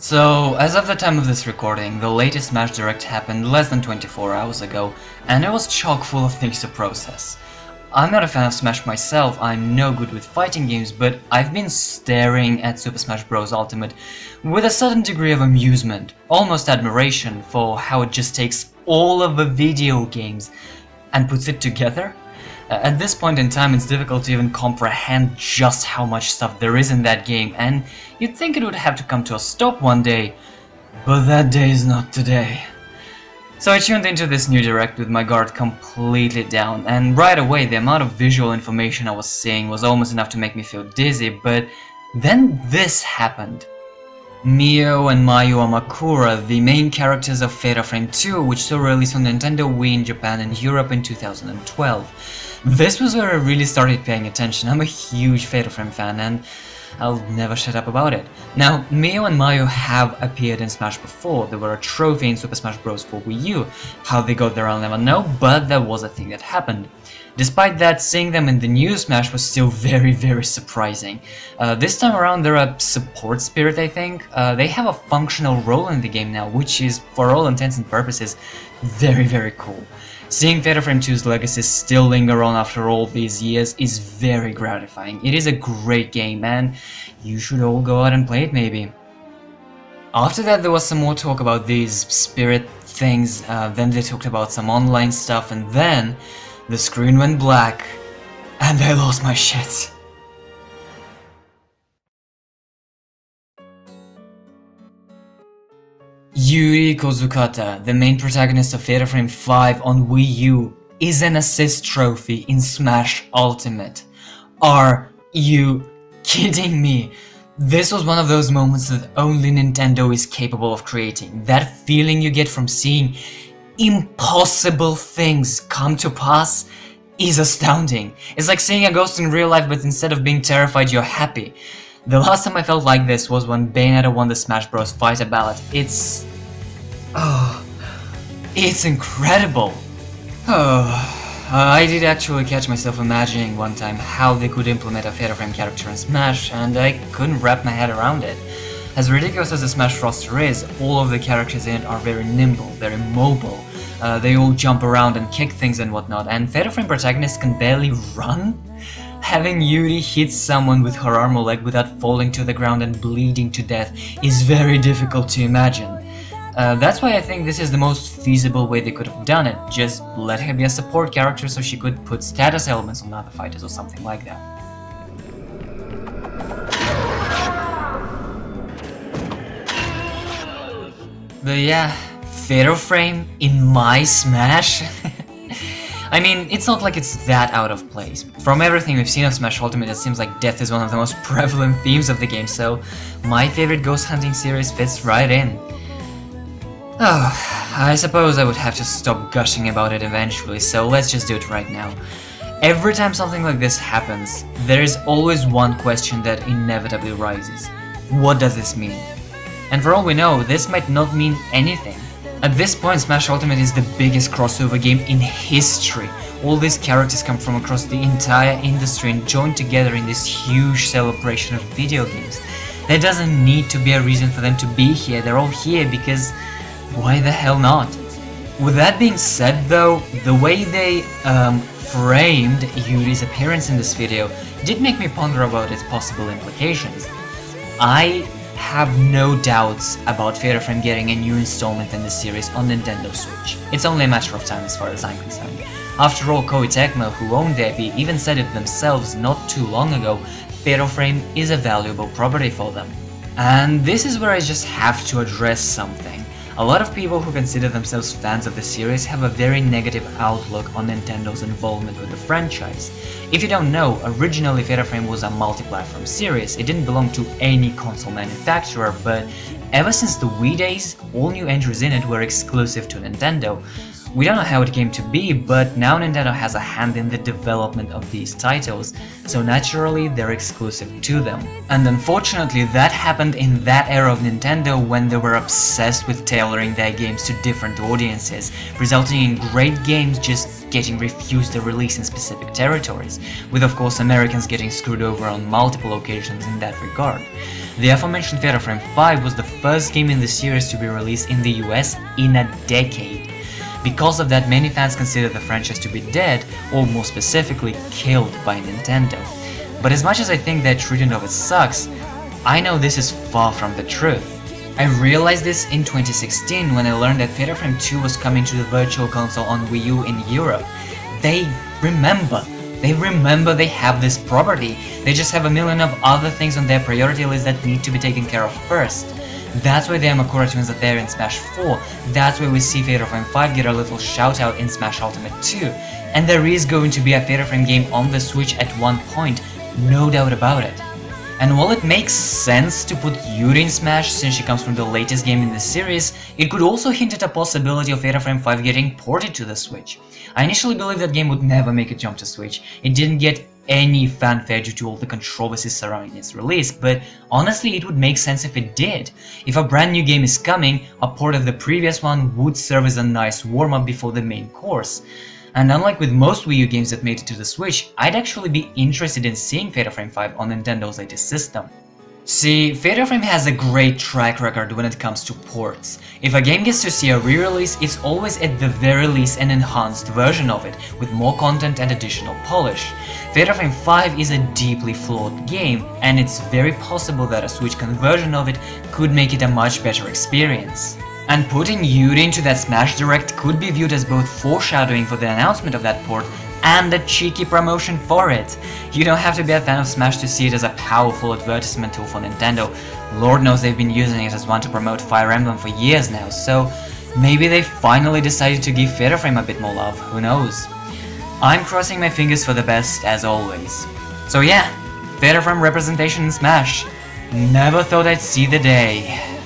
So, as of the time of this recording, the latest Smash Direct happened less than 24 hours ago, and it was chock full of things to process. I'm not a fan of Smash myself, I'm no good with fighting games, but I've been staring at Super Smash Bros. Ultimate with a certain degree of amusement, almost admiration, for how it just takes all of the video games and puts it together. At this point in time, it's difficult to even comprehend just how much stuff there is in that game, and you'd think it would have to come to a stop one day, but that day is not today. So I tuned into this new direct with my guard completely down, and right away the amount of visual information I was seeing was almost enough to make me feel dizzy, but then this happened. Mio and Mayu Amakura, the main characters of Fatal Frame 2, which saw release on Nintendo Wii in Japan and Europe in 2012. This was where I really started paying attention. I'm a huge Fatal Frame fan and I'll never shut up about it. Now, Mio and Mayu have appeared in Smash before. They were a trophy in Super Smash Bros. For Wii U. How they got there I'll never know, but that was a thing that happened. Despite that, seeing them in the new Smash was still very surprising. This time around they're a support spirit, I think. They have a functional role in the game now, which is, for all intents and purposes, very cool. Seeing Fatal Frame 2's legacy still linger on after all these years is very gratifying. It is a great game and you should all go out and play it maybe. After that there was some more talk about these spirit things, then they talked about some online stuff, and then the screen went black and I lost my shit. Yuri Kozukata, the main protagonist of Fatal Frame 5 on Wii U, is an assist trophy in Smash Ultimate. Are you kidding me? This was one of those moments that only Nintendo is capable of creating. That feeling you get from seeing impossible things come to pass is astounding. It's like seeing a ghost in real life, but instead of being terrified, you're happy. The last time I felt like this was when Bayonetta won the Smash Bros. Fighter ballot. It's incredible. I did actually catch myself imagining one time how they could implement a Fatal Frame character in Smash, and I couldn't wrap my head around it. As ridiculous as the Smash roster is, all of the characters in it are very nimble, very mobile. They all jump around and kick things and whatnot, and Fatal Frame protagonists can barely run? Having Yuri hit someone with her arm or leg without falling to the ground and bleeding to death is very difficult to imagine. That's why I think this is the most feasible way they could have done it. Just let her be a support character so she could put status elements on other fighters or something like that. But yeah, Fatal Frame in my Smash? I mean, it's not like it's that out of place. From everything we've seen of Smash Ultimate, it seems like death is one of the most prevalent themes of the game, so my favorite ghost hunting series fits right in. Oh, I suppose I would have to stop gushing about it eventually, so let's just do it right now. Every time something like this happens, there is always one question that inevitably rises. What does this mean? And for all we know, this might not mean anything. At this point, Smash Ultimate is the biggest crossover game in history. All these characters come from across the entire industry and join together in this huge celebration of video games. There doesn't need to be a reason for them to be here, they're all here because why the hell not? With that being said though, the way they framed Yuri's appearance in this video did make me ponder about its possible implications. I have no doubts about Fatal Frame getting a new installment in the series on Nintendo Switch. It's only a matter of time as far as I'm concerned. After all, Koei Tecmo, who owned the IP, even said it themselves not too long ago, Fatal Frame is a valuable property for them. And this is where I just have to address something. A lot of people who consider themselves fans of the series have a very negative outlook on Nintendo's involvement with the franchise. If you don't know, originally Fatal Frame was a multi-platform series. It didn't belong to any console manufacturer, but ever since the Wii days, all new entries in it were exclusive to Nintendo. We don't know how it came to be, but now Nintendo has a hand in the development of these titles, so naturally they're exclusive to them. And unfortunately that happened in that era of Nintendo when they were obsessed with tailoring their games to different audiences, resulting in great games just getting refused a release in specific territories, with of course Americans getting screwed over on multiple occasions in that regard. The aforementioned Fatal Frame 5 was the first game in the series to be released in the US in a decade. Because of that, many fans consider the franchise to be dead, or more specifically, killed by Nintendo. But as much as I think that treatment of it sucks, I know this is far from the truth. I realized this in 2016 when I learned that Fatal Frame 2 was coming to the Virtual Console on Wii U in Europe. They remember they have this property, they just have a million of other things on their priority list that need to be taken care of first. That's why the Amakura twins are there in Smash 4, that's why we see Fatal Frame 5 get a little shout out in Smash Ultimate 2, and there is going to be a Fatal Frame game on the Switch at one point, no doubt about it. And while it makes sense to put Yuri in Smash since she comes from the latest game in the series, it could also hint at a possibility of Fatal Frame 5 getting ported to the Switch. I initially believed that game would never make a jump to Switch. It didn't get any fanfare due to all the controversies surrounding its release, but honestly it would make sense if it did. If a brand new game is coming, a port of the previous one would serve as a nice warm-up before the main course. And unlike with most Wii U games that made it to the Switch, I'd actually be interested in seeing Fatal Frame 5 on Nintendo's latest system. See, Fatal Frame has a great track record when it comes to ports. If a game gets to see a re-release, it's always at the very least an enhanced version of it, with more content and additional polish. Fatal Frame 5 is a deeply flawed game, and it's very possible that a Switch conversion of it could make it a much better experience. And putting Yuri into that Smash Direct could be viewed as both foreshadowing for the announcement of that port and a cheeky promotion for it. You don't have to be a fan of Smash to see it as a powerful advertisement tool for Nintendo. Lord knows they've been using it as one to promote Fire Emblem for years now, so maybe they finally decided to give Fatal Frame a bit more love, who knows. I'm crossing my fingers for the best, as always. So yeah, Fatal Frame representation in Smash. Never thought I'd see the day.